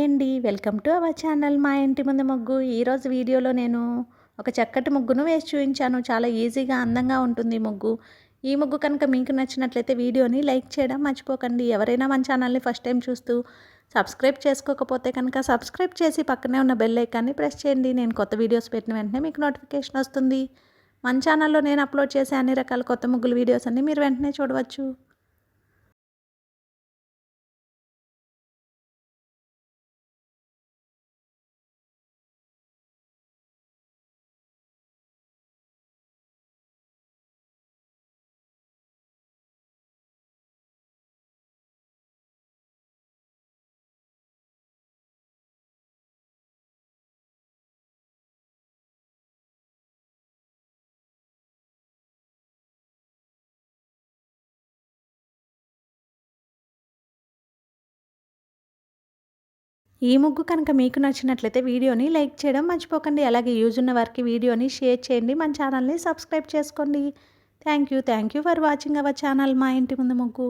అండి. Welcome to our channel మా ఇంటి ముందు ముగ్గు. ఈరోజు వీడియోలో నేను ఒక చక్కటి ముగ్గును వేసి చూపించాను. చాలా ఈజీగా అందంగా ఉంటుంది ఈ ముగ్గు. ఈ ముగ్గు కనుక మీకు నచ్చినట్లయితే వీడియోని లైక్ చేయడం మర్చిపోకండి. ఎవరైనా మన ఛానల్ని ఫస్ట్ టైం చూస్తూ సబ్స్క్రైబ్ చేసుకోకపోతే కనుక సబ్స్క్రైబ్ చేసి పక్కనే ఉన్న బెల్ ఐకాన్ని ప్రెస్ చేయండి. నేను కొత్త వీడియోస్ పెట్టిన వెంటనే మీకు నోటిఫికేషన్ వస్తుంది. మన ఛానల్లో నేను అప్లోడ్ చేసే అన్ని రకాల కొత్త ముగ్గుల వీడియోస్ అన్ని మీరు వెంటనే చూడవచ్చు. ఈ ముగ్గు కనుక మీకు నచ్చినట్లయితే వీడియోని లైక్ చేయడం మర్చిపోకండి. అలాగే యూజ్ ఉన్న వారికి వీడియోని షేర్ చేయండి. మన ఛానల్ని సబ్స్క్రైబ్ చేసుకోండి. Thank you for watching our channel మా ఇంటి ముందు ముగ్గు.